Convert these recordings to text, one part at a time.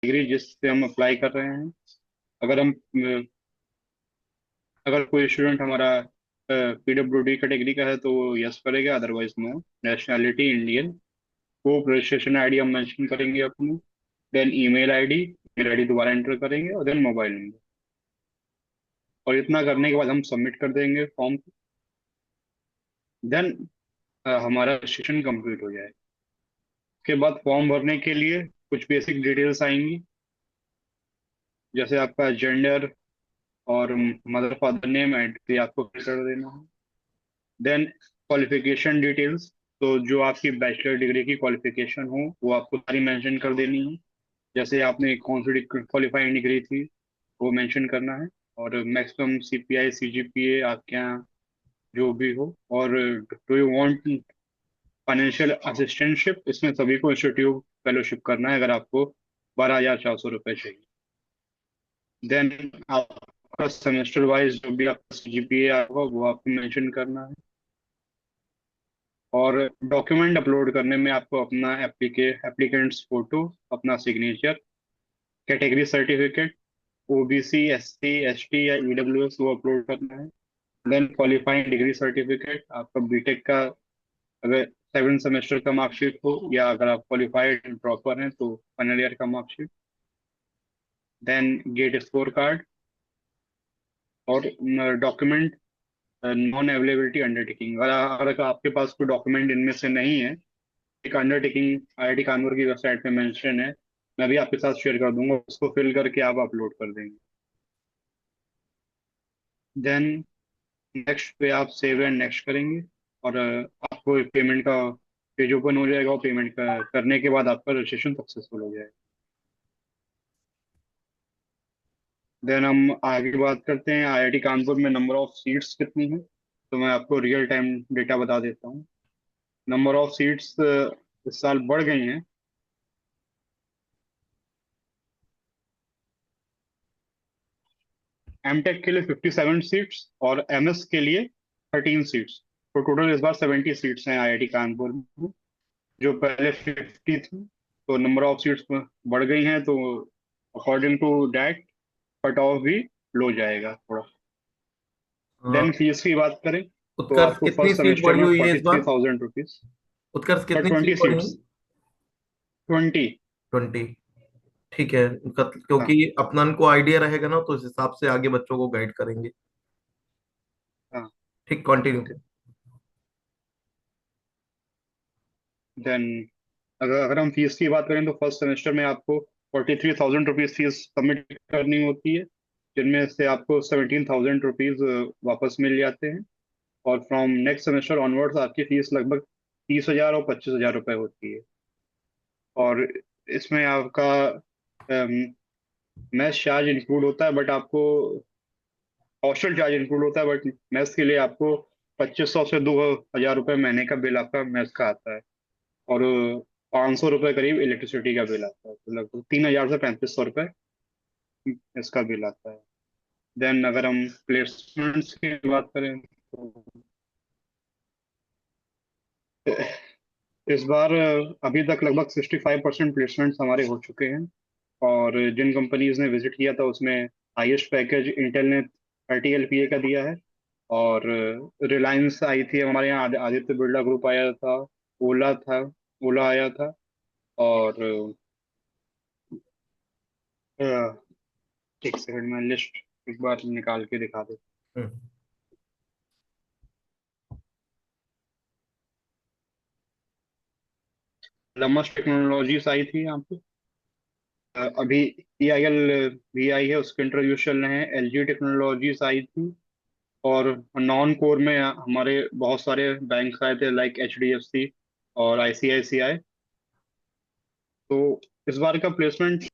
Degree जिससे हम apply कर रहे हैं। अगर हम अगर कोई स्टूडेंट हमारा पीडब्ल्यूडी कैटेगरी का है तो वो यस करेगा, अदरवाइज नो। Nationality Indian. वो रजिस्ट्रेशन आईडी हम मेंशन करेंगे अपनी। देन ईमेल आईडी दोबारा एंटर करेंगे, और देन मोबाइल नंबर। और इतना करने के बाद हम सबमिट कर देंगे फॉर्म। देन हमारा रजिस्ट्रेशन कंप्लीट हो जाएगा। उसके बाद फॉर्म भरने के लिए कुछ बेसिक डिटेल्स आएंगी, जैसे आपका जेंडर और मदर फादर नेम एंट्री आपको फिल कर देना है। देन क्वालिफिकेशन डिटेल्स, तो जो आपकी बैचलर डिग्री की क्वालिफिकेशन हो वो आपको सारी मेंशन कर देनी है। जैसे आपने कौन सी क्वालिफाइंग डिग्री थी वो मेंशन करना है। और मैक्सिमम सीपीआई सीजीपीए आपके यहाँ जो भी हो। और do you want financial assistantship, इसमें सभी को इंस्टीट्यूट फेलोशिप करना है अगर आपको 12,400 रुपये चाहिए। देन आपका सेमेस्टर वाइज जो भी आपका सीजीपीए आएगा वो आपको मेंशन करना है। और डॉक्यूमेंट अपलोड करने में आपको अपना एप्लीकेंट्स फोटो, अपना signature, category certificate, OBC SC ST या ईडब्ल्यूएस वो अपलोड करना है। देन क्वालिफाइंग डिग्री सर्टिफिकेट आपका बीटेक का, अगर 7 सेमेस्टर का मार्कशीट हो, या अगर आप क्वालिफाइड प्रॉपर हैं तो फाइनल ईयर का marksheet. Then GATE score card. और डॉक्यूमेंट नॉन अवेलेबिलिटी अंडरटेकिंग, अगर आपके पास कोई डॉक्यूमेंट इनमें से नहीं है, एक अंडरटेकिंग आईआईटी कानपुर की वेबसाइट पे मेंशन है, मैं भी आपके साथ शेयर कर दूंगा, उसको फिल करके आप अपलोड कर देंगे। देन नेक्स्ट पे आप सेव एंड नेक्स्ट करेंगे। और आपको पेमेंट का पेज ओपन हो जाएगा, और पेमेंट करने के बाद आपका रजिस्ट्रेशन सक्सेसफुल हो जाएगा। देन हम आगे बात करते हैं आईआईटी कानपुर में नंबर ऑफ सीट्स कितनी है। तो मैं आपको रियल टाइम डेटा बता देता हूँ। नंबर ऑफ सीट्स इस साल बढ़ गई हैं। एमटेक के लिए 57 सीट्स, और एमएस के लिए 13 सीट्स। तो टोटल इस बार 70 सीट्स हैं आईआईटी कानपुर में, जो पहले 50 थी। तो नंबर ऑफ सीट्स बढ़ गई हैं, तो according to that cut off भी लो जाएगा थोड़ा। अ, देन फीस की बात करें तो उत्कर्ष आपको कितनी फर्स्ट सीट सेमेस्टर बढ़ी में हुई है फोर्टी इस थ्री बार? थाउजेंड रुपीज उत्कर्ष और कितनी सीट 20 बढ़ी है? सीट्स 20। 20। ठीक है। हाँ, क्योंकि अपना को आइडिया रहेगा ना, तो उस हिसाब से आगे बच्चों को गाइड करेंगे। हाँ। ठीक, कंटिन्यू। देन अगर हम फीस की बात करें तो फर्स्ट सेमेस्टर में आपको 43,000 रुपीज फीस सबमिट करनी होती है, जिनमें से आपको 17,000 रुपीज वापस मिल जाते हैं। और फ्रॉम नेक्स्ट सेमेस्टर ऑनवर्ड्स आपकी फीस लगभग 30,000 और 25,000 रुपये होती है। और इसमें आपका मैथ चार्ज इंक्लूड होता है, बट आपको हॉस्टल चार्ज इंक्लूड होता है, बट मैथ्स के लिए आपको 2,500 से 2,000 रुपये महीने का बिल आपका मैथ्स का आता है। और 500 रुपये करीब इलेक्ट्रिसिटी का बिल आता है, तो लगभग 3,000 से 3,500 रुपये इसका बिल आता है। देन अगर हम प्लेसमेंट्स की बात करें तो इस बार अभी तक लगभग 65% प्लेसमेंट्स हमारे हो चुके हैं। और जिन कंपनीज ने विजिट किया था उसमें हाईएस्ट पैकेज इंटेल ने 30 LPA का दिया है। और रिलायंस आई थी हमारे यहाँ, आदित्य बिरला ग्रुप आया था, ओला था, ओला आया था। और एक सेकंड में लिस्ट एक बार निकाल के दिखा दे। हम्म। लमस टेक्नोलॉजीज आई थी यहाँ पे। अभी EIL भी आई है, उसके इंटरव्यू चल रहे हैं। LG टेक्नोलॉजीज आई थी। और नॉन कोर में हमारे बहुत सारे बैंक आए थे, लाइक HDFC और ICICI। तो इस बार का प्लेसमेंट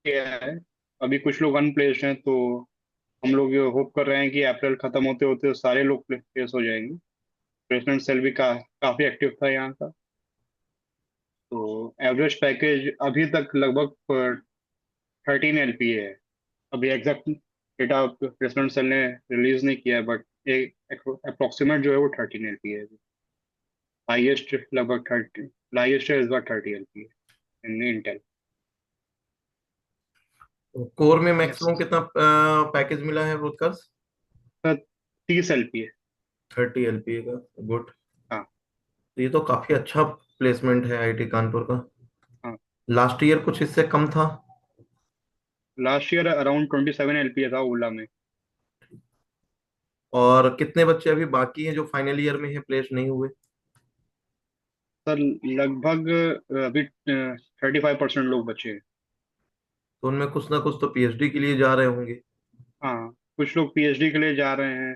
क्या है, अभी कुछ लोग अनप्लेस्ड हैं, तो हम लोग ये होप कर रहे हैं कि अप्रैल खत्म होते होते सारे लोग प्लेस हो जाएंगे। प्लेसमेंट सेल भी काफी एक्टिव था यहाँ का। तो एवरेज पैकेज अभी तक लगभग 13 LPA है। अभी एग्जैक्ट डेटा प्लेसमेंट सेल ने रिलीज नहीं किया है, बट एक अप्रोक्सीमेट जो है वो 13 LPA है। हाईएस्ट लगभग 30, हाईएस्ट है इस बार 30 LPA इन इंटेल। कोर में यस मैक्सिमम कितना पैकेज मिला है उत्कर्ष? Sir, 30 LPA। 30 LPA का। गुड। हाँ। ये तो काफी अच्छा प्लेसमेंट है आईटी कानपुर का। हाँ, लास्ट ईयर कुछ इससे कम था? लास्ट ईयर अराउंड 27 LPA था ओला में। और कितने बच्चे अभी बाकी हैं जो फाइनल ईयर में है, प्लेस नहीं हुए? सर लगभग अभी 35% लोग बचे हैं। तो उनमें कुछ ना कुछ तो पीएचडी के लिए जा रहे होंगे। हाँ, कुछ लोग पीएचडी के लिए जा रहे हैं,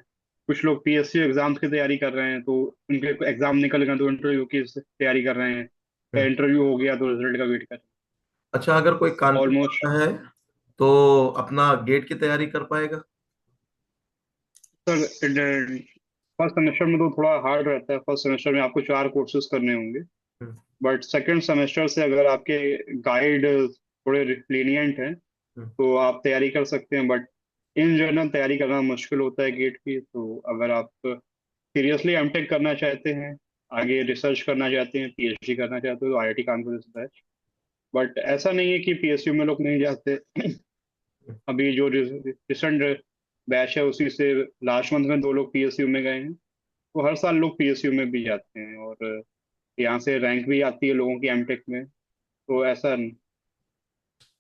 कुछ लोग पीएससी एग्जाम्स की तैयारी कर रहे हैं, तो उनके एग्जाम निकल गए तो इंटरव्यू की तैयारी कर रहे हैं, या हम्म। इंटरव्यू हो गया तो रिजल्ट का वेट कर रहे अच्छा, अगर कोई हैं कानपुर ऑलमोस्ट। आता है तो अपना गेट की तैयारी कर पाएगा? सर फर्स्ट सेमेस्टर में तो थोड़ा हार्ड रहता है, फर्स्ट सेमेस्टर में आपको 4 कोर्सेज करने होंगे। हम्म। बट सेकेंड सेमेस्टर से अगर आपके गाइड थोड़े लीनियंट हैं हम्म। तो आप तैयारी कर सकते हैं। बट इन जनरल तैयारी करना मुश्किल होता है गेट की। तो अगर आप सीरियसली एमटेक करना चाहते हैं, आगे रिसर्च करना चाहते हैं, पीएचडी करना चाहते हो, तो IIT Kanpur is best. But ऐसा नहीं है कि पीएसयू में लोग नहीं जाते। अभी जो रिसेंट बैच है उसी से लास्ट मंथ में 2 लोग पीएसयू में गए हैं। तो हर साल लोग पीएसयू में भी जाते हैं, और यहाँ से रैंक भी आती है लोगों की एमटेक में। तो ऐसा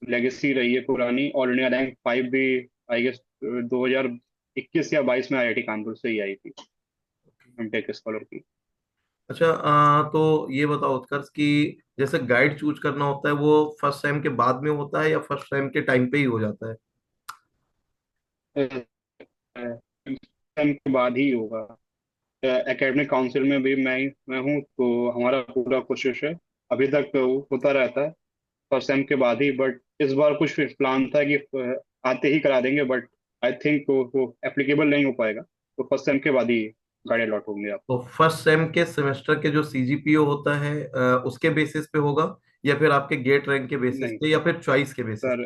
लेगेसी रही है पुरानी। ऑल इंडिया रैंक 5 भी आई गेस 2021 या 22 में आईआईटी कानपुर से ही आई थी, एमटेक स्कॉलर की। अच्छा, तो ये बताओ उत्कर्ष की, जैसे गाइड चूज करना होता है वो फर्स्ट सेम के बाद में होता है या फर्स्ट सेम के टाइम पे ही हो जाता है? एग्जाम के बाद ही होगा। एकेडमिक काउंसिल में भी मैं हूँ, तो हमारा पूरा कोशिश है, अभी तक तो होता रहता है फर्स्ट सेम के बाद ही। बट इस बार कुछ प्लान था कि आते ही करा देंगे, बट आई थिंक वो एप्लीकेबल नहीं हो पाएगा। तो फर्स्ट सेम के बाद ही गाड़ी अलॉट होंगे आप। तो फर्स्ट सेम के सेमेस्टर के जो सीजीपीओ होता है उसके बेसिस पे होगा, या फिर आपके गेट रैंक के बेसिस नहीं पे, या फिर चॉइस के बेसिस? सर,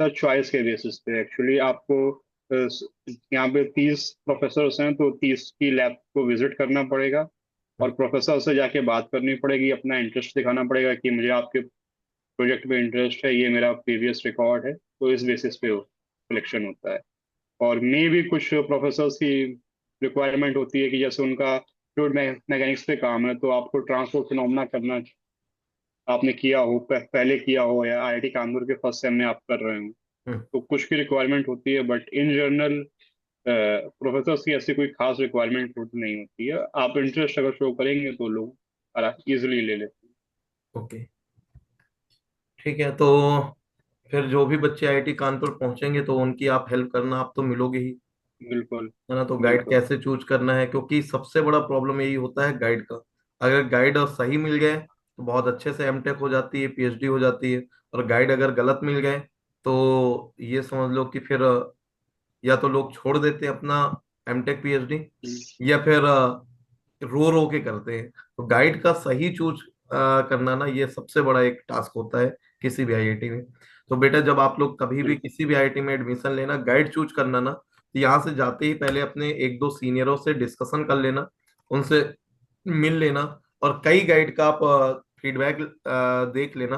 सर चॉइस के बेसिस पे एक्चुअली आपको यहाँ पे 30 प्रोफेसर्स हैं, तो 30 की लैब को विजिट करना पड़ेगा, और प्रोफेसर से जाके बात करनी पड़ेगी, अपना इंटरेस्ट दिखाना पड़ेगा कि मुझे आपके प्रोजेक्ट में इंटरेस्ट है, ये मेरा प्रीवियस रिकॉर्ड है। तो इस बेसिस पे सिलेक्शन होता है। और मे भी कुछ प्रोफेसर्स की रिक्वायरमेंट होती है कि जैसे उनका फ्लूइड मैकेनिक्स पे काम है, तो आपको ट्रांसपोर्ट फिनोमेना करना आपने किया हो, पहले किया हो, या आईआईटी कानपुर के फर्स्ट सेम में आप कर रहे हो, हम्म। तो कुछ की रिक्वायरमेंट होती है। बट इन जनरल प्रोफेसर्स की ऐसी कोई खास रिक्वायरमेंट नहीं होती है। आप इंटरेस्ट अगर शो करेंगे तो लोग इजिली ले लेते ओके, ठीक है। तो फिर जो भी बच्चे आईआईटी कानपुर पहुंचेंगे तो उनकी आप हेल्प करना, आप तो मिलोगे ही, हैं। बिल्कुल। है ना? तो गाइड बिल्कुल। कैसे चूज करना है, क्योंकि सबसे बड़ा प्रॉब्लम यही होता है गाइड का। अगर गाइड सही मिल गए तो बहुत अच्छे से एमटेक हो जाती है, पीएचडी हो जाती है। और गाइड अगर गलत मिल गए तो ये समझ लो कि फिर या तो लोग छोड़ देते हैं अपना एमटेक पीएचडी, या फिर रो रो के करते हैं। तो गाइड का सही चूज करना ना, ये सबसे बड़ा एक टास्क होता है किसी भी आईआईटी में। तो बेटा, जब आप लोग कभी भी बिल्कुल। किसी भी आईआईटी में एडमिशन लेना, गाइड चूज करना ना, तो यहाँ से जाते ही पहले अपने एक दो सीनियरों से डिस्कशन कर लेना, उनसे मिल लेना, और कई गाइड का आप फीडबैक देख लेना,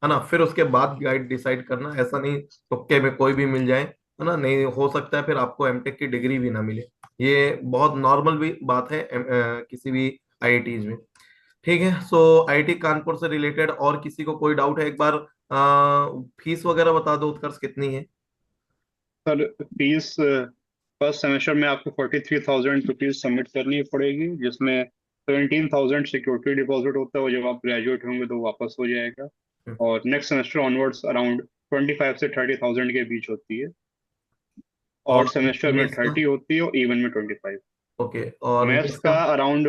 है ना? फिर उसके बाद गाइड डिसाइड करना। ऐसा नहीं तुक्के में कोई भी मिल जाए, है ना? नहीं, हो सकता है फिर आपको एमटेक की डिग्री भी ना मिले। ये बहुत नॉर्मल भी बात है किसी भी आईआईटीज में। ठीक है। सो आईआईटी कानपुर से रिलेटेड और किसी को कोई डाउट है, एक बार फीस वगैरह बता दो उत्कर्ष, कितनी है? सर फीस फर्स्ट सेमेस्टर में आपको 43,000 रुपीज सबमिट करनी पड़ेगी, जिसमें 17,000 सिक्योरिटी डिपॉजिट होता है, और जब आप ग्रेजुएट होंगे तो वापस हो जाएगा। और नेक्स्ट सेमेस्टर ऑनवर्ड्स अराउंड 25 से 30,000 के बीच होती है। और और सेमेस्टर में मेस का? 30 होती है, और इवन में 25। ओके, और मैथ्स मेस का का? अराउंड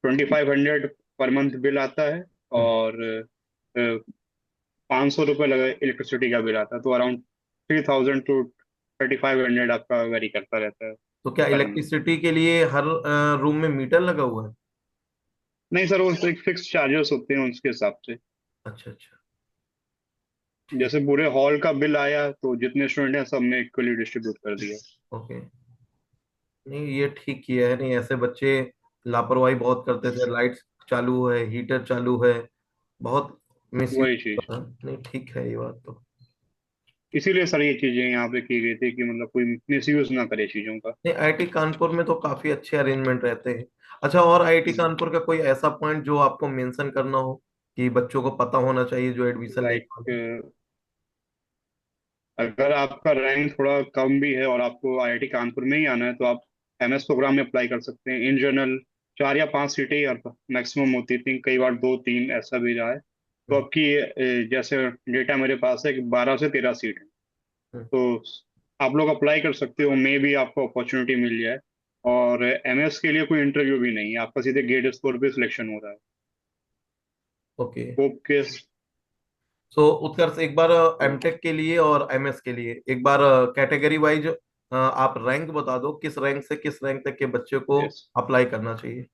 2,500 पर मंथ बिल आता है। हम्म। और 500 रुपये लगा इलेक्ट्रिसिटी का बिल आता है, तो अराउंड 3,000 to 3,500 आपका वेरी करता रहता है तो क्या पर मंथ। इलेक्ट्रिसिटी के लिए हर रूम में मीटर लगा हुआ है? नहीं सर, वो एक फिक्स चार्जेस होते हैं उसके हिसाब से। अच्छा अच्छा, ठीक। जैसे पूरे हॉल का बिल आया तो जितने स्टूडेंट हैं सब में इक्वली डिस्ट्रीब्यूट कर दिया। ओके, नहीं ये ठीक किया है। नहीं, ऐसे बच्चे लापरवाही बहुत करते थे, लाइट चालू है, हीटर चालू है, बहुत मिस यूज वही चीज। होता है। नहीं, ठीक है ये बात तो। इसीलिए सर ये चीजें यहाँ पे की गई थी कि मतलब कोई मिसयूज ना करे चीजों का। नहीं, आईआईटी कानपुर में तो काफी अच्छे अरेंजमेंट रहते हैं। अच्छा, और आईआईटी कानपुर का कोई ऐसा पॉइंट जो आपको मेंशन करना हो कि बच्चों को पता होना चाहिए जो एडमिशन लेने लाइक वाले हैं? अगर आपका रैंक थोड़ा कम भी है और आपको आईआईटी कानपुर में ही आना है तो आप एमएस प्रोग्राम में अप्लाई कर सकते हैं। इन जनरल 4 या 5 सीटें ही मैक्सिमम होती थी, कई बार 2 3 ऐसा भी रहा है। तो हम्म, आपकी जैसे डेटा मेरे पास है कि 12 से 13 सीट है। हम्म, तो आप लोग अप्लाई कर सकते हो, मे भी आपको अपॉर्चुनिटी मिल जाए। और एमएस के लिए कोई इंटरव्यू भी नहीं है, आपका सीधे गेट स्कोर पे सिलेक्शन हो रहा है। ओके। होप के। सो उत्कर्ष, एक बार एमटेक के लिए और एमएस के लिए एक बार कैटेगरी वाइज आप रैंक बता दो, किस रैंक से किस रैंक तक के बच्चे को यस अप्लाई करना चाहिए।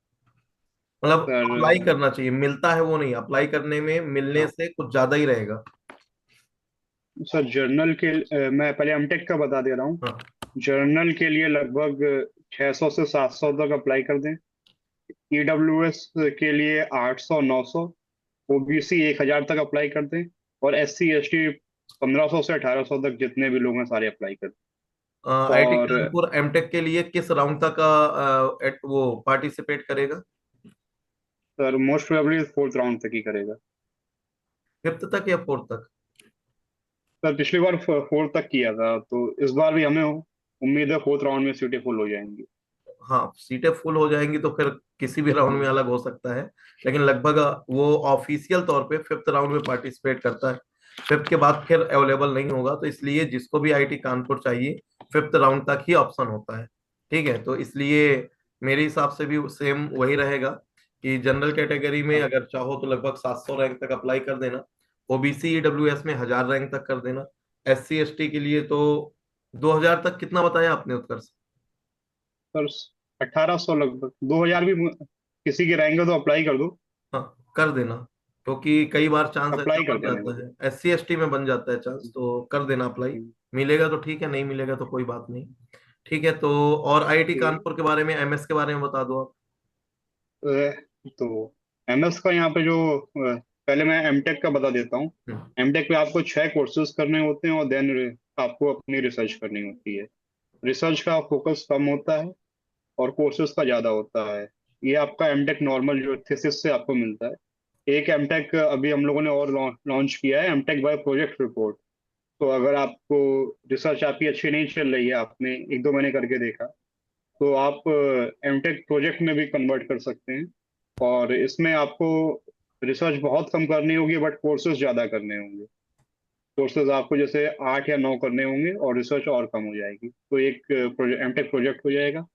मतलब अप्लाई सर। करना चाहिए, मिलता है वो नहीं, अप्लाई करने में मिलने हाँ से कुछ ज्यादा ही रहेगा। सर, जर्नल के मैं पहले एमटेक का बता दे रहा हूँ। हाँ। जर्नल के लिए लगभग 600 से 700 तक अप्लाई कर दें। ईडब्ल्यूएस के लिए 800 900। ओबीसी 1,000 तक अप्लाई कर दें। और एससी एसटी 1500 से 1800 तक जितने भी लोग हैं सारे अप्लाई कर दें। आईआईटी और कानपुर एमटेक के लिए किस राउंड तक वो पार्टिसिपेट करेगा? Sir most probably 4th round तक ही करेगा। फिफ्थ तक या फोर्थ तक? सर पिछली बार 4th तक किया था, तो इस बार भी हमें उम्मीद है 4th राउंड में सीटें फुल हो जाएंगी। हाँ, सीटें फुल हो जाएंगी तो फिर किसी भी राउंड में अलग हो सकता है, लेकिन लगभग वो ऑफिशियल तौर पे फिफ्थ राउंड में पार्टिसिपेट करता है। फिफ्थ के बाद फिर अवेलेबल नहीं होगा, तो इसलिए जिसको भी आईआईटी कानपुर चाहिए फिफ्थ राउंड तक ही ऑप्शन होता है। ठीक है, तो इसलिए मेरे हिसाब से भी सेम वही रहेगा कि जनरल कैटेगरी में हाँ अगर चाहो तो लगभग 700 रैंक तक अप्लाई कर देना। ओबीसी ईडब्ल्यूएस में 1000 रैंक तक कर देना। एससी एसटी के लिए तो 2000 तक, कितना बताया आपने उत्कर्ष? सर, 1800 लगभग 2000 भी किसी के रहेंगे तो अप्लाई कर दो। हाँ, कर देना, क्योंकि कई बार चांस ऐसा अप्लाई कर बन देना जाता मुझे। है, एससी एसटी में बन जाता है चांस, तो कर देना अप्लाई। हम्म, मिलेगा तो ठीक है, नहीं मिलेगा तो कोई बात नहीं। ठीक है, तो और आईआईटी तो कानपुर के बारे में, एमएस के बारे में बता दो आप। तो एमएस का यहाँ पे जो पहले मैं एमटेक का बता देता हूँ। हम्म, एमटेक में आपको 6 कोर्सेज करने होते हैं और देन आपको अपनी रिसर्च करनी होती है। रिसर्च का फोकस कम होता है और कोर्सेज का ज़्यादा होता है। ये आपका एमटेक नॉर्मल जो थीसिस से आपको मिलता है। एक एमटेक अभी हम लोगों ने और लॉन्च किया है, एमटेक बाय प्रोजेक्ट रिपोर्ट। तो अगर आपको रिसर्च आपकी अच्छी नहीं चल रही है, आपने 1 2 महीने करके देखा, तो आप एमटेक प्रोजेक्ट में भी कन्वर्ट कर सकते हैं। और इसमें आपको रिसर्च बहुत कम करनी होगी बट कोर्सेज ज़्यादा करने होंगे। कोर्सेज आपको जैसे 8 या 9 करने होंगे और रिसर्च और कम हो जाएगी, तो एक एमटेक प्रोजेक्ट हो जाएगा।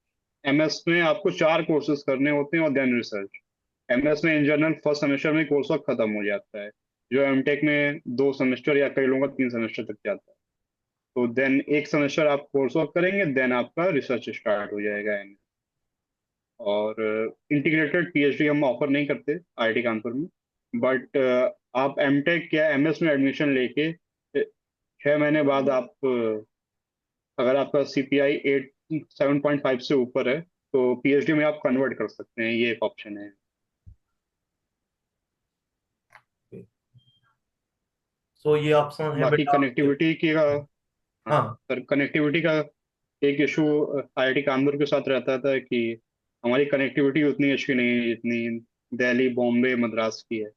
एमएस में आपको 4 कोर्सेज करने होते हैं और देन रिसर्च। एमएस में इन जनरल फर्स्ट सेमेस्टर में कोर्स वर्क खत्म हो जाता है, जो एमटेक में 2 सेमेस्टर या कई लोगों का 3 सेमेस्टर तक जाता है। तो देन एक सेमेस्टर आप कोर्स वर्क करेंगे, देन आपका रिसर्च स्टार्ट हो जाएगा। और इंटीग्रेटेड पीएचडी हम ऑफर नहीं करते आईआईटी कानपुर में। बट आप एमटेक या एमएस में एडमिशन लेके 6 महीने बाद आप अगर आपका सीपीआई 7.5 से ऊपर है तो पीएचडी में आप कन्वर्ट कर सकते हैं, ये एक ऑप्शन है। सो ये ऑप्शन है बाकी बेटा आपके। कनेक्टिविटी की हाँ हाँ। सर, कनेक्टिविटी का एक इशू आईआईटी कानपुर के साथ रहता था कि हमारी कनेक्टिविटी उतनी अच्छी नहीं है जितनी दिल्ली बॉम्बे मद्रास की है।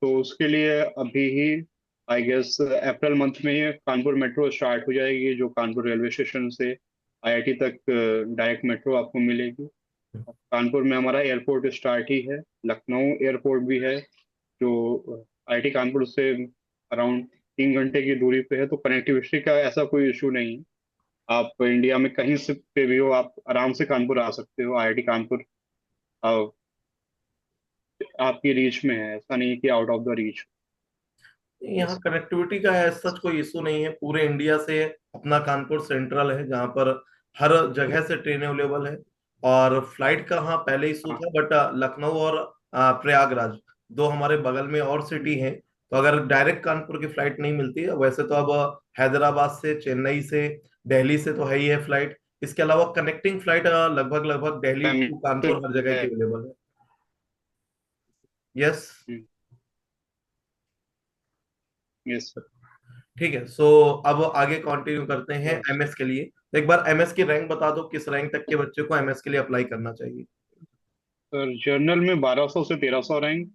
तो उसके लिए अभी ही आई गेस अप्रैल मंथ में ही कानपुर मेट्रो स्टार्ट हो जाएगी, जो कानपुर रेलवे स्टेशन से आईआईटी तक डायरेक्ट मेट्रो आपको मिलेगी। कानपुर में हमारा एयरपोर्ट स्टार्ट ही है, लखनऊ एयरपोर्ट भी है जो आईआईटी कानपुर से अराउंड 3 घंटे की दूरी पे है। तो कनेक्टिविटी का ऐसा कोई इशू नहीं है। आप इंडिया में कहीं से पे भी हो, आप आराम से कानपुर आ सकते हो। आईआईटी कानपुर आ, आपकी रीच में है, ऐसा नहीं है कि आउट ऑफ द रीच। यहाँ यस। कनेक्टिविटी का सच कोई इशू नहीं है, पूरे इंडिया से अपना कानपुर सेंट्रल है जहाँ पर हर जगह से ट्रेन अवेलेबल है। और फ्लाइट का हाँ पहले इशू हाँ था, बट लखनऊ और प्रयागराज, दो हमारे बगल में और सिटी हैं, तो अगर डायरेक्ट कानपुर की फ्लाइट नहीं मिलती है, वैसे तो अब हैदराबाद से, चेन्नई से, दिल्ली से तो है ही है फ्लाइट। इसके अलावा कनेक्टिंग फ्लाइट लगभग लगभग दिल्ली मैम, टू कानपुर हर जगह है। की अवेलेबल है। यस। यस। ठीक है। सो अब आगे कंटिन्यू करते हैं एमएस के लिए। तो एक बार एमएस की रैंक बता दो, किस रैंक तक के बच्चे को एमएस के लिए अप्लाई करना चाहिए? सर जर्नल में 1200 से 1300 रैंक,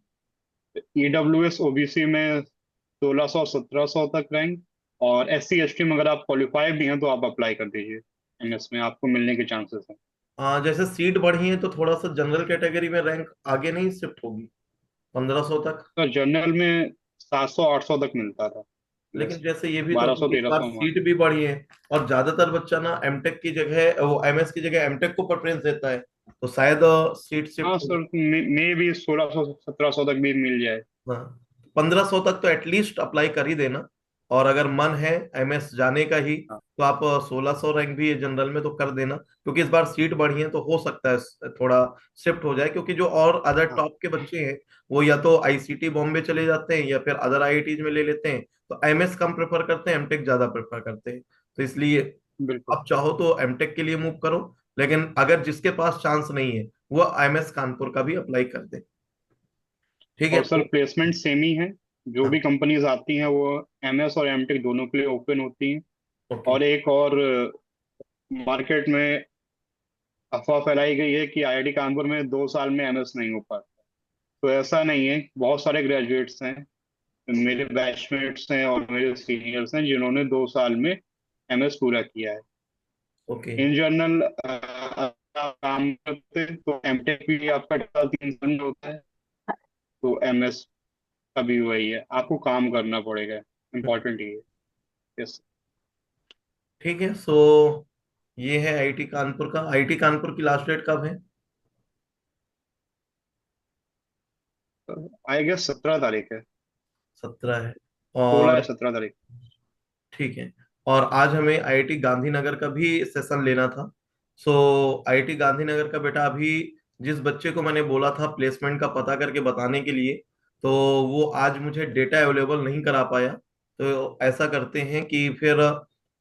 ईडब्ल्यूएस ओबीसी में 1600 1700 तक रैंक, और एससी एसटी में अगर आप क्वालिफाई भी हैं तो आप अप्लाई कर दीजिए, एमएस में आपको मिलने के चांसेस हैं। जैसे सीट बढ़ी है तो थोड़ा सा जनरल कैटेगरी में रैंक आगे नहीं शिफ्ट होगी 1500 तक? सर जनरल में 700 800 तक मिलता था, लेकिन बस जैसे ये भी तो है 1200 कि इस बार 1300 में। सीट भी बढ़ी है, और ज्यादातर बच्चा ना एमटेक की जगह, वो एमएस की जगह एमटेक को प्रेफरेंस देता है, तो शायद सीट हाँ शिफ्ट हो। सर, मे भी 1600 1700 तक भी मिल जाए। हाँ, 1500 तक तो एटलीस्ट अप्लाई कर ही देना। और अगर मन है एमएस जाने का ही, हाँ तो आप 1600 रैंक भी जनरल में तो कर देना, क्योंकि इस बार सीट बढ़ी है तो हो सकता है थोड़ा शिफ्ट हो जाए, क्योंकि जो और अदर हाँ टॉप के बच्चे हैं वो या तो आईसीटी बॉम्बे चले जाते हैं या फिर अदर आईआईटीज में ले लेते हैं, तो एमएस कम प्रेफर करते हैं, एमटेक ज्यादा प्रेफर करते हैं। तो इसलिए बिल्कुल। आप चाहो तो एमटेक के लिए मूव करो, लेकिन अगर जिसके पास चांस नहीं है वो एमएस कानपुर का भी अप्लाई कर दे। ठीक है और सर तो। प्लेसमेंट सेम ही है, जो हाँ। भी कंपनीज आती हैं वो एमएस और एमटेक दोनों के लिए ओपन होती हैं। ओके। और एक और मार्केट में अफवाह फैलाई गई है कि आईआईटी कानपुर में 2 साल में एमएस नहीं हो पाता। तो ऐसा नहीं है, बहुत सारे ग्रेजुएट्स हैं, मेरे बैचमेट्स हैं और मेरे सीनियर्स हैं जिन्होंने 2 साल में एमएस पूरा किया है। ओके। इन जनरल काम करते हैं तो एमटेक भी आपका 3 साल में होता है, तो एमएस का भी वही है, आपको काम करना पड़ेगा, इम्पोर्टेंट ये है। यस। ठीक है। सो ये है आईटी कानपुर का। आईटी कानपुर की लास्ट डेट कब है? आई गेस 17 तारीख है, 17 है। 16 या और 17 तारीख। ठीक है। और आज हमें आईआईटी गांधीनगर का भी सेशन लेना था। सो आईआईटी गांधीनगर का बेटा, अभी जिस बच्चे को मैंने बोला था प्लेसमेंट का पता करके बताने के लिए, तो वो आज मुझे डेटा अवेलेबल नहीं करा पाया। तो ऐसा करते हैं कि फिर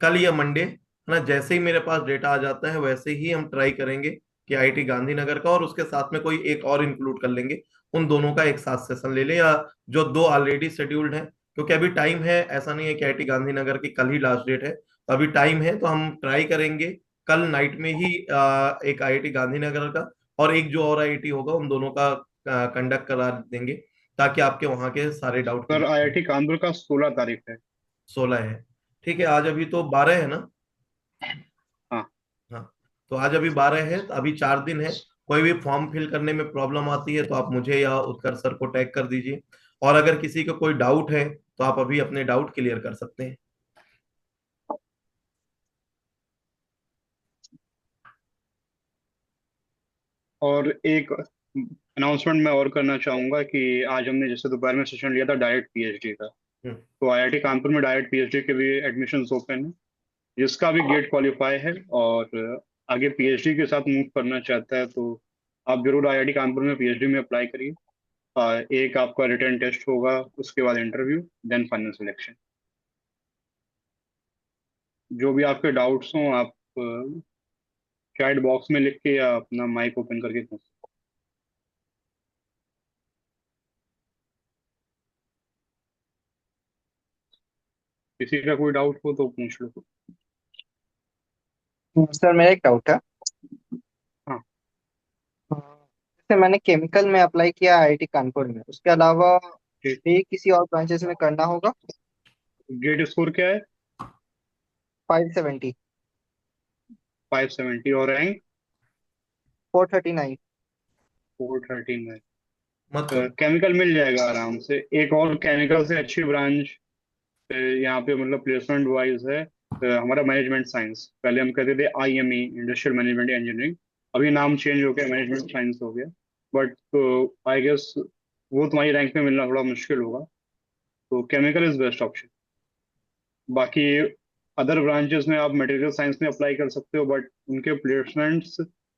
कल या मंडे है ना, जैसे ही मेरे पास डेटा आ जाता है वैसे ही हम ट्राई करेंगे कि आईआईटी गांधीनगर का और उसके साथ में कोई एक और इंक्लूड कर लेंगे, उन दोनों का एक साथ सेशन ले ले, या जो दो ऑलरेडी शेड्यूल्ड है, क्योंकि अभी टाइम है, ऐसा नहीं है कि आईआईटी गांधीनगर की कल ही लास्ट डेट है, तो अभी टाइम है, तो हम ट्राई करेंगे कल नाइट में ही एक आईआईटी गांधीनगर का और एक जो और आईआईटी होगा उन दोनों का कंडक्ट करा देंगे, ताकि आपके वहां के सारे doubt sir clear. IIT Kanpur का 16 तारीख है। 16 है। ठीक है, आज अभी तो 12 है ना? हाँ हाँ। तो आज अभी 12 है, तो अभी 4 दिन है। कोई भी फॉर्म फिल करने में प्रॉब्लम आती है तो आप मुझे या उत्कर सर को टैग कर दीजिए, और अगर किसी का कोई डाउट है तो आप अभी अपने डाउट क्लियर कर सकते हैं। और एक अनाउंसमेंट मैं और करना चाहूंगा कि आज हमने जैसे दोपहर में सेशन लिया था डायरेक्ट पीएचडी का, हम्म। तो आईआईटी कानपुर में डायरेक्ट पीएचडी के भी एडमिशन्स ओपन है। जिसका भी गेट क्वालिफाई है और आगे पीएचडी के साथ मूव करना चाहता है तो आप जरूर आईआईटी कानपुर में पीएचडी में अप्लाई करिए। एक आपका रिटन टेस्ट होगा, उसके बाद इंटरव्यू, देन फाइनल सिलेक्शन। जो भी आपके डाउट्स हों आप चैट बॉक्स में लिख के या अपना माइक ओपन करके पूछ। किसी का कोई डाउट हो तो पूछ लो। सर मेरा एक डाउट है। हाँ जैसे मैंने केमिकल में अप्लाई किया आईआईटी कानपुर में, उसके अलावा ठीक। भी किसी और ब्रांचेस में करना होगा? गेट स्कोर क्या है? 570। 570 और रैंक? 439। 413 है। मत करो। केमिकल मिल जाएगा आराम से, एक और केमिकल से अच्छी ब्रांच यहाँ पे मतलब प्लेसमेंट वाइज है, हमारा मैनेजमेंट साइंस। पहले हम कहते थे आईएमई, इंडस्ट्रियल मैनेजमेंट इंजीनियरिंग, अभी नाम चेंज हो गया, मैनेजमेंट साइंस हो गया। बट आई गेस वो तुम्हारी रैंक में मिलना थोड़ा मुश्किल होगा, तो केमिकल इज बेस्ट ऑप्शन। बाकी अदर ब्रांचेस में आप मटेरियल साइंस में अप्लाई कर सकते हो, बट उनके प्लेसमेंट्स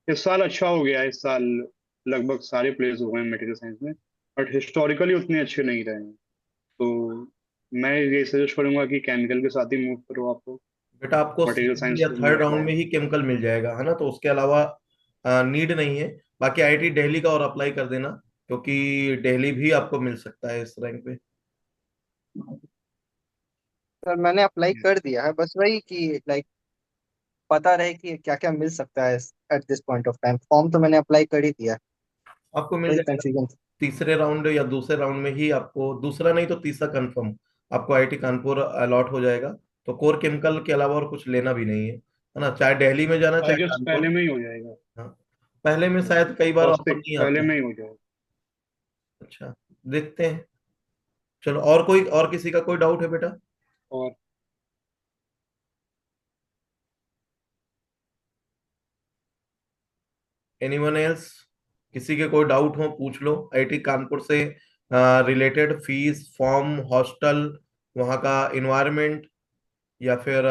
इस साल अच्छा हो गया है, इस साल लगभग सारे प्लेस हो गए हैं मटेरियल साइंस में, बट हिस्टोरिकली उतने अच्छे नहीं रहे हैं। तो मैं ये सजेस्ट करूंगा कि केमिकल के साथ ही मूव करो आप लोग, बेटा आपको मटेरियल सेकंड साइंस या में थर्ड राउंड अप्लाई। में ही केमिकल मिल जाएगा, है ना, तो उसके अलावा नीड नहीं है। बाकी आईआईटी दिल्ली का और अप्लाई कर देना, क्योंकि दिल्ली भी आपको मिल सकता है इस रैंक पे। सर मैंने अप्लाई कर दिया है, बस वही कि लाइक पता रहे कि क्या क्या मिल सकता है at this point of time. Form तो मैंने अप्लाई कर ही दिया है, आपको मिल वही जाएगा कंफ्यूजन। तीसरे राउंड या दूसरे राउंड में ही, आपको दूसरा नहीं तो तीसरा कंफर्म आपको आईआईटी कानपुर अलॉट हो जाएगा। तो कोर केमिकल के अलावा और कुछ लेना भी नहीं है ना, चाहे दिल्ली में जाना आई चाहे गेस पहले कानपुर। में ही हो जाएगा। हाँ, पहले में शायद कई बार फर्स्ट ऑफर एक नहीं पहले आते में हैं। ही हो जाएगा। अच्छा, देखते हैं। चलो, और कोई और किसी का कोई डाउट है बेटा? और एनीवन एल्स? किसी के कोई डाउट हो पूछ लो आईआईटी कानपुर से रिलेटेड, फीस, फॉर्म, हॉस्टल, वहाँ का इन्वायरमेंट, या फिर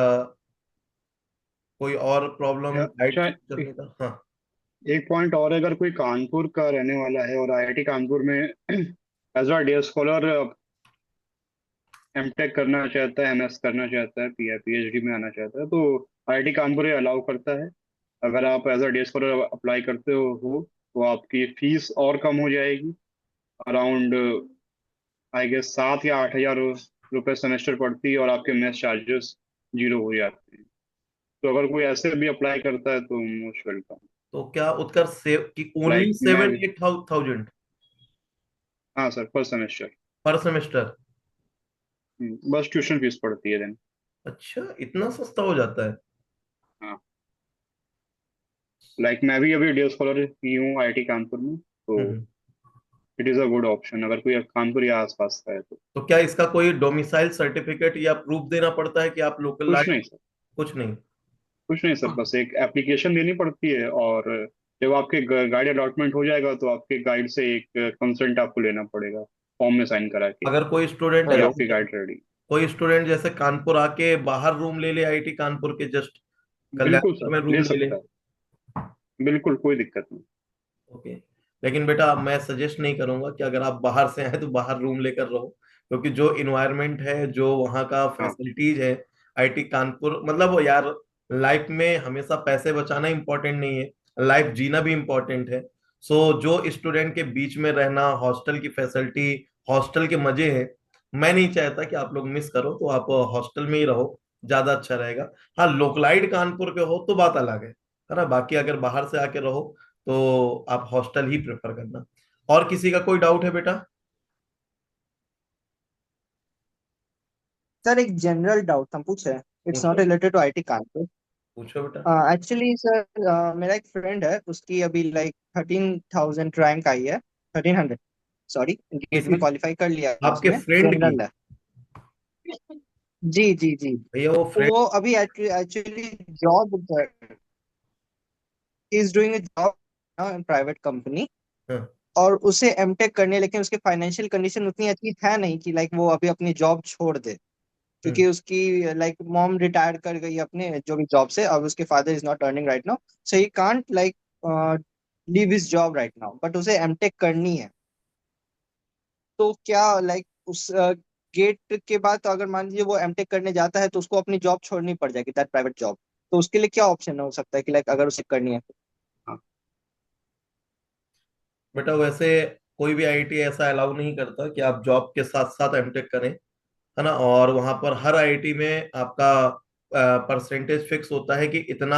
कोई और प्रॉब्लम गाइड अच्छा, करने का। हाँ। एक पॉइंट और है, अगर कोई कानपुर का रहने वाला है और आईआईटी कानपुर में as a day scholar MTech करना चाहता है, एमएस करना चाहता है, पीएचडी में आना चाहता है, तो आईआईटी कानपुर ये अलाउ करता है। अगर आप as a day scholar apply करते हो तो आपकी फीस और कम हो जाएगी। अराउंड आई गेस 7 या 8 हजार रुपये सेमेस्टर पड़ती है, और आपके मेस चार्जेस जीरो हो जाते हैं। तो अगर कोई ऐसे भी अप्लाई करता है तो मोस्ट वेलकम। तो क्या उत्कर्ष सेव की लाइक ओनली मैं 7-8 थाउजेंड हाँ सर, पर सेमेस्टर। पर सेमेस्टर? बस ट्यूशन फीस पड़ती है देन। अच्छा, इतना सस्ता हो जाता है? हाँ, लाइक मैं भी अभी डे स्कॉलर ही हूँ आईआईटी कानपुर में, तो hmm. It is a good option अगर कोई कानपुर या आसपास का है तो। तो क्या इसका कोई डोमिसाइल सर्टिफिकेट या प्रूफ देना पड़ता है कि आप लोकल कुछ आए? नहीं सर, कुछ नहीं? कुछ नहीं सर, हाँ। बस एक एप्लीकेशन देनी पड़ती है, और जब आपके गाइड अलॉटमेंट हो जाएगा तो आपके गाइड से एक कंसेंट आपको लेना पड़ेगा, फॉर्म में साइन करा के अगर कोई स्टूडेंट कि हेलो। आपकी गाइड रेडी। कोई स्टूडेंट जैसे कानपुर आके बाहर रूम ले ले, आईआईटी कानपुर के जस्ट बिल्कुल कल्याणपुर सर, में ले रूम ले ले? सकता है, बिल्कुल कोई दिक्कत नहीं। ओके। लेकिन बेटा मैं सजेस्ट नहीं करूंगा कि अगर आप बाहर से आए तो बाहर रूम लेकर रहो, क्योंकि जो इन्वायरमेंट है, जो वहाँ का हाँ, फैसिलिटीज है, आईआईटी कानपुर मतलब वो यार, लाइफ में हमेशा पैसे बचाना इंपॉर्टेंट नहीं है, लाइफ जीना भी इंपॉर्टेंट है। सो जो स्टूडेंट के बीच में रहना, हॉस्टल की फैसिलिटी, हॉस्टल के मजे हैं, मैं नहीं चाहता कि आप लोग मिस करो, तो आप हॉस्टल में ही रहो, ज्यादा अच्छा रहेगा। हाँ, लोकलाइट कानपुर के हो तो बात अलग है ना, बाकी अगर बाहर से आके रहो तो आप हॉस्टल ही प्रेफर करना। और किसी का कोई डाउट है बेटा? सर एक जनरल डाउट हम पूछे, इट्स नॉट पूछो, रिलेटेड टू आईटी कानपुर। पूछो बेटा। एक्चुअली सर मेरा एक फ्रेंड है, उसकी अभी लाइक 13,000 रैंक आई है, 1300, सॉरी, गेट किसी, में क्वालिफाई कर लिया है आपके उसने, फ्रेंड की? जनरल है। जी जी जी। भैया वो फ्रेंड। वो अभी actually job is doing job in private company, हाँ। और उसे एमटेक करनी है, लेकिन उसकी फाइनेंशियल कंडीशन उतनी अच्छी है नहीं कि लाइक वो अभी अपनी जॉब छोड़ दे, हम्म। क्योंकि उसकी लाइक मॉम रिटायर कर गई अपने जो भी जॉब से, अब उसके father is not earning right now, so he can't like leave his job right now, but उसे एमटेक करनी है। तो क्या लाइक उस गेट के बाद, तो अगर मान लीजिए वो एमटेक करने जाता है तो उसको अपनी जॉब छोड़नी पड़ जाएगी, दैट प्राइवेट जॉब। तो उसके लिए क्या ऑप्शन हो सकता है कि लाइक अगर उसे करनी है तो? हाँ, बेटा वैसे कोई भी आईआईटी ऐसा अलाउ नहीं करता कि आप जॉब के साथ साथ एमटेक करें, है ना। और वहां पर हर आईआईटी में आपका परसेंटेज फिक्स होता है कि इतना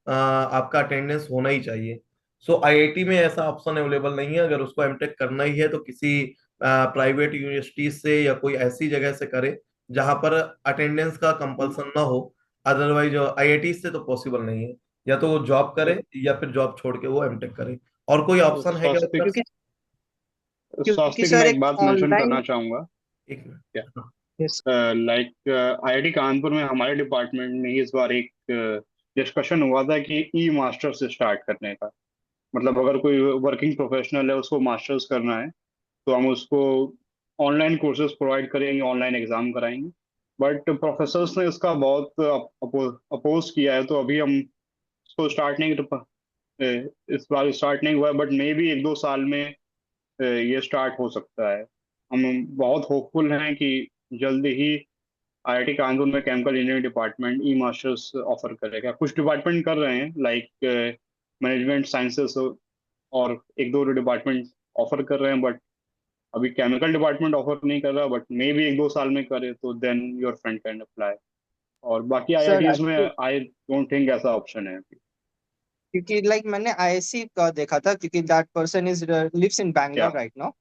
आपका अटेंडेंस होना ही चाहिए। सो आईआईटी में ऐसा ऑप्शन अवेलेबल नहीं है, अगर उसको एमटेक करना ही है तो किसी प्राइवेट यूनिवर्सिटी से या कोई ऐसी जगह से करे जहां पर अटेंडेंस का कंपल्सन ना हो। अदरवाइज आईआईटी से तो पॉसिबल नहीं है, या तो वो जॉब करे या फिर जॉब छोड़ के वो एमटेक करे। और कोई ऑप्शन है क्या स्वास्थ्य उत्तर? क्योंकि क्योंकि स्वास्थ्य की सर मैं एक एक बात मेंशन ऑनलाइन। करना चाहूंगा। एक मिनट। क्या, हाँ। लाइक आईआईटी कानपुर में हमारे डिपार्टमेंट में इस बार एक डिस्कशन हुआ था कि ई मास्टर्स स्टार्ट करने का। मतलब अगर कोई वर्किंग प्रोफेशनल है, उसको मास्टर्स करना है, तो हम उसको ऑनलाइन कोर्सेज प्रोवाइड करेंगे, ऑनलाइन एग्जाम कराएंगे। बट प्रोफेसर्स ने इसका बहुत अपोज किया है, तो अभी हम इसको स्टार्ट नहीं, इस बार स्टार्ट नहीं हुआ है, बट मे भी 1-2 साल में ये स्टार्ट हो सकता है। हम बहुत होपफुल हैं कि जल्दी ही आईआईटी कानपुर में केमिकल इंजीनियरिंग डिपार्टमेंट ई मास्टर्स ऑफर करेगा। कुछ डिपार्टमेंट कर रहे हैं, लाइक मैनेजमेंट साइंसेस, और 1-2 डिपार्टमेंट ऑफर कर रहे हैं, बट अभी केमिकल डिपार्टमेंट ऑफर नहीं कर रहा, बट मे भी 1-2 साल में करे तो then your friend can apply. और बाकी सर आईआईटीज में एक्चुअली आई डोंट थिंक ऐसा ऑप्शन है अभी। क्योंकि लाइक मैंने आईएससी का देखा था, क्योंकि that person is lives in क्या? Bangalore right now.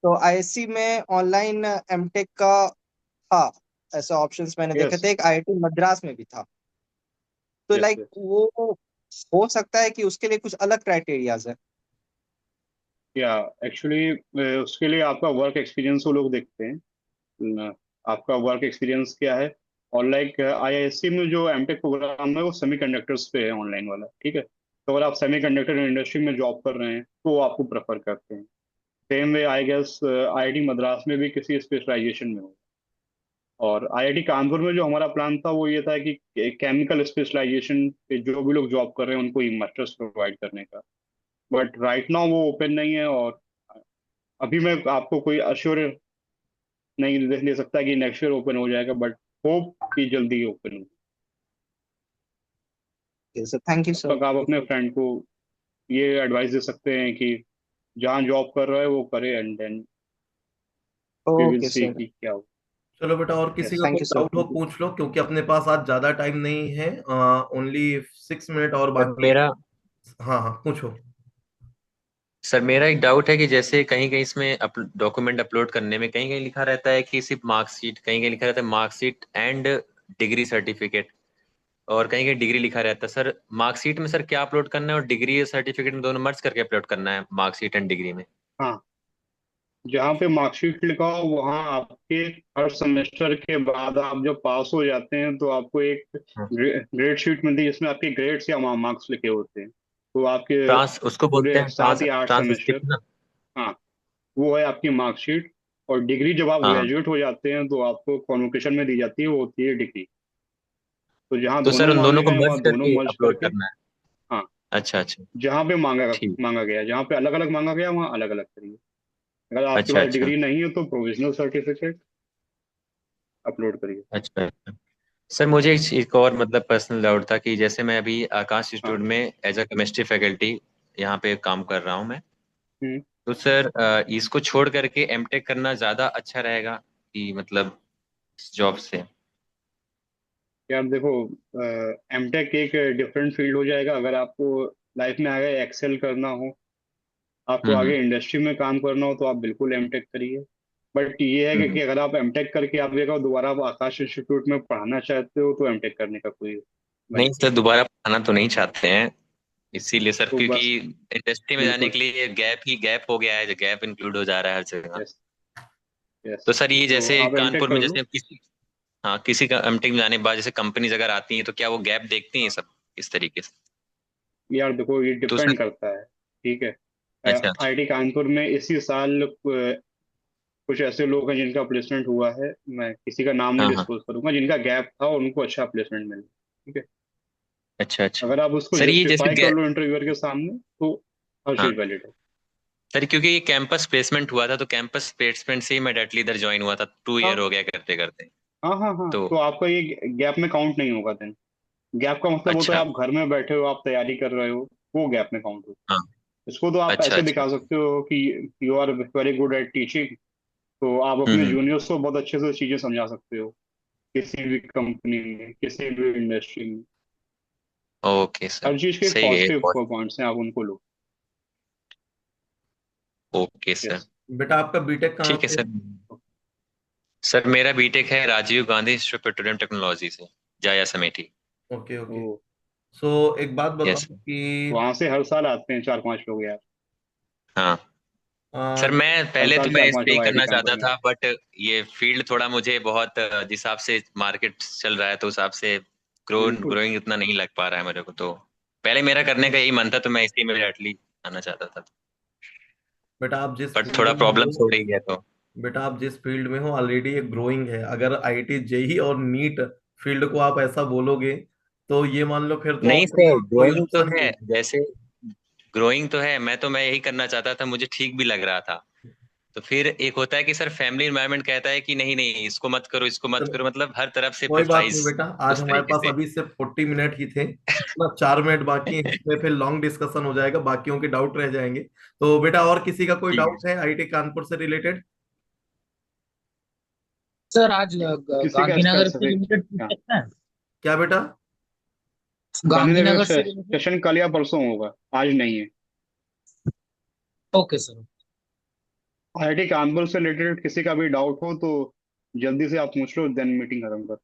तो आईएससी में ऑनलाइन एमटेक का था, ऐसा ऑप्शंस मैंने देखे यस, थे। एक आईआईटी मद्रास में भी था। तो यस, लाइक यस। वो हो सकता है कि उसके लिए कुछ अलग क्राइटेरियाज है। या एक्चुअली उसके लिए आपका वर्क एक्सपीरियंस वो लोग देखते हैं। आपका वर्क एक्सपीरियंस क्या है। और लाइक आईआईएससी में जो एमटेक प्रोग्राम है वो सेमीकंडक्टर्स पे है, ऑनलाइन वाला, ठीक है। तो अगर आप सेमीकंडक्टर इंडस्ट्री में जॉब कर रहे हैं तो वो आपको प्रेफर करते हैं। Same way I guess IIT Madras में भी किसी स्पेशलाइजेशन में हो। और आईआईटी कानपुर में जो हमारा प्लान था वो ये था कि केमिकल स्पेशलाइजेशन पे जो भी लोग जॉब कर रहे हैं उनको ई मास्टर्स प्रोवाइड करने का। बट राइट नाउ वो ओपन नहीं है। और अभी मैं आपको कोई अश्योर नहीं दे सकता कि नेक्स्ट ईयर ओपन हो जाएगा, बट होप कि जल्दी ओपन हो। सर थैंक यू तब सर। तक आप अपने फ्रेंड को ये एडवाइस दे सकते हैं कि जहाँ जॉब कर रहा है वो करे, and then we will okay see sir. कि क्या हो। चलो बेटा, और किसी यस। का थैंक कोई यू सर। डाउट हो पूछ लो, क्योंकि अपने पास आज ज्यादा टाइम नहीं है, ओनली 6 मिनट और सर बाकी है। मेरा हाँ हाँ, पूछो। सर मेरा एक डाउट है कि जैसे कहीं कहीं इसमें डॉक्यूमेंट अपलोड करने में कहीं कहीं लिखा रहता है कि सिर्फ मार्कशीट, कहीं कहीं लिखा रहता है मार्कशीट एंड डिग्री सर्टिफिकेट, और कहीं कहीं डिग्री लिखा रहता है। सर मार्कशीट में सर क्या अपलोड करना है, और डिग्री सर्टिफिकेट में दोनों मर्ज करके अपलोड करना है, मार्कशीट एंड डिग्री में? हाँ, जहाँ पे मार्कशीट लिखा हो वहाँ आपके हर सेमेस्टर के बाद आप जब पास हो जाते हैं तो आपको एक हाँ। ग्रेड शीट मिलती है जिसमें आपके ग्रेड्स या मार्क्स लिखे होते हैं। तो आपके ट्रांस उसको बोलते पूरे हैं, 7 या 8 सेमेस्टर। ट्रांसक्रिप्ट ना? हाँ, वो है आपकी मार्कशीट। और डिग्री जब आप हाँ। ग्रेजुएट हो जाते हैं तो आपको कॉन्वोकेशन में दी जाती है, वो होती है डिग्री। तो जहाँ तो सर दोनों उन दोनों मांगे को गए मर्ज वहाँ दोनों करके मर्ज अपलोड करके। करना है? हाँ, अच्छा अच्छा। जहाँ पे मांगा ठीक। मांगा गया, जहाँ पे अलग अलग मांगा गया वहाँ अलग अलग करिए। अगर आपके अच्छा पास अच्छा। डिग्री नहीं है तो प्रोविजनल सर्टिफिकेट अपलोड करिए। अच्छा अच्छा। सर मुझे एक और मतलब पर्सनल डाउट था कि जैसे मैं अभी आकाश हाँ। इंस्टीट्यूट में एज अ केमिस्ट्री फैकल्टी यहाँ पे काम कर रहा हूँ मैं। हम्म। तो सर इसको छोड़ करके एमटेक करना ज्यादा अच्छा रहेगा कि मतलब जॉब से? यार देखो, एमटेक एक डिफरेंट फील्ड हो जाएगा। अगर आपको लाइफ में आगे एक्सेल करना हो, आपको हम्म। आगे इंडस्ट्री में काम करना हो तो आप बिल्कुल एमटेक करिए। बट ये है कि हम्म। अगर आप एमटेक करके आप देखो दोबारा आप आकाश इंस्टीट्यूट में पढ़ाना चाहते हो तो एमटेक करने का कोई नहीं वैल्यू सर, दोबारा पढ़ाना तो नहीं चाहते हैं, इसीलिए सर, तो क्योंकि बस। इंडस्ट्री में जाने बिल्कुल। के लिए गैप ही गैप हो गया है, जो गैप इंक्लूड हो जा रहा है हर जगह। Yes, yes. तो सर ये तो जैसे आप एमटेक कानपुर में कर लो। जैसे किसी, हाँ, किसी का एमटेक में जाने के बाद जैसे कंपनीज अगर आती हैं तो क्या वो गैप देखती हैं सब इस तरीके से? यार देखो, ये तो डिपेंड सर करता है। ठीक है। अच्छा अच्छा। आईआईटी कानपुर में इसी साल कुछ ऐसे लोग हैं जिनका प्लेसमेंट हुआ है, मैं किसी का नाम नहीं हाँ हाँ। डिस्क्लोज करूंगा, जिनका गैप था उनको अच्छा प्लेसमेंट मिला। ठीक है। अच्छा अच्छा। अगर आप उसको सर ये जैसे जस्टिफाई कर लो इंटरव्यूअर के सामने तो हर हाँ चीज वैलिड है। सर, क्योंकि ये कैंपस प्लेसमेंट हुआ था तो कैंपस प्लेसमेंट से ही मैं डायरेक्टली इधर ज्वाइन हुआ था, 2 ईयर हाँ, हो गया करते करते। हाँ, हाँ, हाँ, तो तो आपका ये गैप में काउंट नहीं होगा देन। गैप का मतलब होता है अच्छा। आप घर में बैठे हो, आप तैयारी कर रहे हो, वो गैप में काउंट होगा। हाँ। इसको तो आप अच्छा ऐसे अच्छा। दिखा सकते हो कि you are very good at teaching. तो आप अपने हम्म। जूनियर्स को बहुत अच्छे से चीजें समझा सकते हो, किसी भी कंपनी में, किसी भी इंडस्ट्री में। Okay sir. हर चीज के सही है पॉजिटिव बहुत। पॉइंट्स हैं, आप उनको लो। Okay sir. यस। बेटा आपका बीटेक कहाँ ठीक है से सर। सर मेरा बीटेक है Rajiv Gandhi institute of petroleum technology से, जाया समेठी। है? Okay okay. ओ, सो एक बात यस बताओ सर। कि वहां से हर साल आते हैं 4-5 लोग यार। हाँ सर, जैसे मैं हर पहले साल तो मैं चार इस पांच पे ही लोग आईआईटी करना कानपुर चाहता में था, आते बट ये फील्ड थोड़ा मुझे बहुत जिस हिसाब से मार्केट चल रहा है तो उस हिसाब से हैं। ग्रो बिल्कुल। ग्रोइंग इतना नहीं लग पा रहा है मेरे को। तो पहले मेरा करने का यही मन था, तो मैं इसी में डायरेक्टली आना चाहता था, बेटा आप जिस बट फील्ड थोड़ा में हो, प्रॉब्लम्स हो रही है तो। बेटा आप जिस फील्ड में हो ऑलरेडी ये ग्रोइंग है। अगर आईटी जेई और नीट फील्ड को आप ऐसा बोलोगे तो ये मान लो फिर तो नहीं आपके सर, पास कोई ग्रोइंग तो ऑप्शन नहीं है, है। जैसे ग्रोइंग तो है, मैं यही करना चाहता था, मुझे ठीक भी लग रहा था। तो फिर एक होता है कि सर फैमिली एनवायरनमेंट कहता है कि नहीं नहीं, इसको मत करो, इसको मत चलो करो, मतलब हर तरफ से कोई बात नहीं प्रेशराइज बेटा, आज उस हमारे तरीके पास से। अभी सिर्फ 40 मिनट ही थे ना, 4 मिनट बाकी हैं, इसमें फिर लॉन्ग डिस्कशन हो जाएगा, बाकियों के डाउट रह जाएंगे। तो बेटा और किसी का कोई ठीक है। डाउट है आईटी कानपुर से रिलेटेड? सर आज किसी का गांधीनगर से स्पेसिफिक। रिलेटेड पूछ हाँ, सकते हैं? क्या बेटा? गांधीनगर गांधीनगर से रिलेटेड। सेशन कल या परसों होगा, आज नहीं है। Okay sir. आईआईटी कानपुर से रिलेटेड किसी का भी डाउट हो तो जल्दी से आप पूछ लो, देन मीटिंग खत्म कर।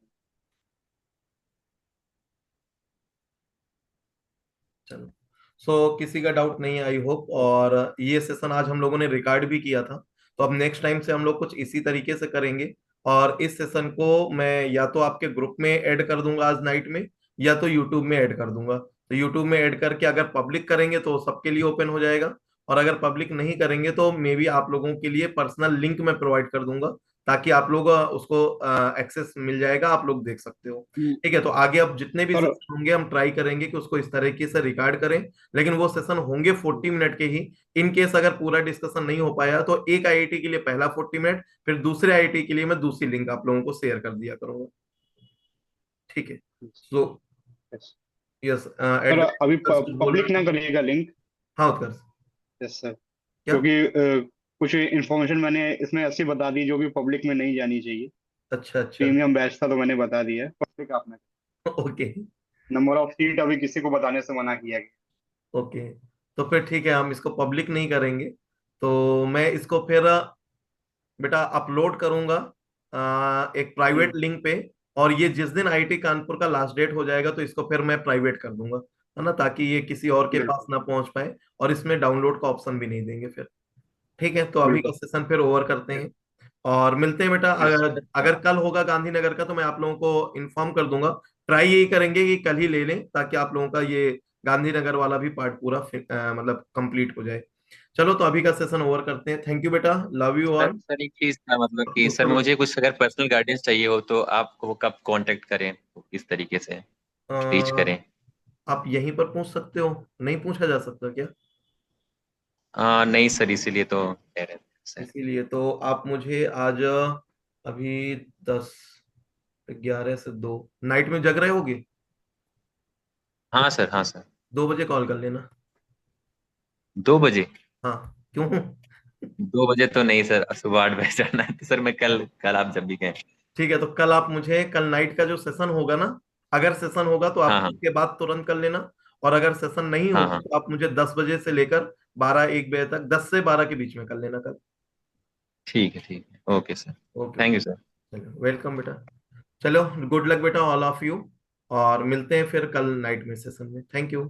चलो, किसी का डाउट नहीं है आई होप। और ये सेशन आज हम लोगों ने रिकॉर्ड भी किया था, तो अब नेक्स्ट टाइम से हम लोग कुछ इसी तरीके से करेंगे। और इस सेशन को मैं या तो आपके ग्रुप में ऐड कर दूंगा आज नाइट में, या तो यूट्यूब में ऐड कर दूंगा। तो यूट्यूब में ऐड करके अगर पब्लिक करेंगे तो सबके लिए ओपन हो जाएगा, और अगर पब्लिक नहीं करेंगे तो मे बी आप लोगों के लिए पर्सनल लिंक मैं प्रोवाइड कर दूंगा, ताकि आप लोग उसको एक्सेस मिल जाएगा, आप लोग देख सकते हो। ठीक है, तो आगे अब जितने भी सर सेशन होंगे हम ट्राई करेंगे कि उसको इस तरीके से रिकॉर्ड करें, लेकिन वो सेशन होंगे 40 मिनट के ही। इन केस अगर पूरा डिस्कशन नहीं हो पाया तो एक आईआईटी के लिए पहला 40 मिनट, फिर दूसरे आईआईटी के लिए मैं दूसरी लिंक आप लोगों को शेयर कर दिया करूंगा। ठीक है, सो यस, सर एडमिन अभी कुछ बोल पब्लिक रहे ना थे? करिएगा लिंक। हाँ उत्कर्ष, यस सर, क्या? क्योंकि कुछ इंफॉर्मेशन मैंने इसमें ऐसी बता दी जो भी पब्लिक में नहीं जानी चाहिए। अच्छा अच्छा। प्रीमियम बैच था तो मैंने बता दिया है, पब्लिक आपने। ओके नंबर ऑफ सीट अभी किसी को बताने से मना किया गया। ओके, तो फिर ठीक है, हम इसको पब्लिक नहीं करेंगे। तो मैं इसको फिर बेटा अपलोड करूंगा एक प्राइवेट हम्म, लिंक पे। और ये जिस दिन आईआईटी कानपुर का लास्ट डेट हो जाएगा तो इसको फिर मैं प्राइवेट कर दूंगा, है ना, ताकि ये किसी और के पास बिल्कुल ना पहुंच पाए। और इसमें डाउनलोड का ऑप्शन भी नहीं देंगे फिर। ठीक है, तो अभी का बिल्कुल। सेशन फिर ओवर करते हैं और मिलते हैं बेटा। यस। अगर अगर कल होगा गांधीनगर का तो मैं आप लोगों को इन्फॉर्म कर दूंगा। ट्राई यही करेंगे कि कल ही ले लें, ताकि आप लोगों का ये गांधीनगर वाला भी पार्ट पूरा मतलब कंप्लीट हो जाए। चलो, तो अभी का सेशन ओवर करते हैं। थैंक यू बेटा, love you sir all. Sir एक चीज था, मतलब कि सर मुझे कुछ अगर पर्सनल गाइडेंस चाहिए हो तो आपको कब कांटेक्ट करें, किस तरीके से रीच करें? आप यहीं पर पूछ सकते हो, नहीं पूछा जा सकता क्या? नहीं सर, इसीलिए तो कह रहे थे सर। इसीलिए तो आप मुझे आज अभी 10, 11 से 2 नाइट में जग रहे होगे, तो हाँ सर, हाँ सर। 2 बजे कॉल कर लेना। 2 बजे? हाँ, क्यों? 2 बजे तो नहीं सर, सुबह 8 बजे जाना है, तो सर मैं कल कल आप जब भी कहें। ठीक है, तो कल आप मुझे, कल नाइट का जो सेशन होगा ना, अगर सेशन होगा तो हाँ आप हाँ उसके बाद तुरंत कर लेना। और अगर सेशन नहीं हाँ होगा हाँ। तो आप मुझे 10 बजे से लेकर 12 1 बजे तक, 10 से 12 के बीच में कर लेना कल। ठीक है, ठीक है, okay sir. Okay thank okay, you sir. चलो वेलकम बेटा। चलो, गुड लक बेटा ऑल ऑफ यू। और मिलते हैं फिर कल नाइट में सेशन में। Thank you.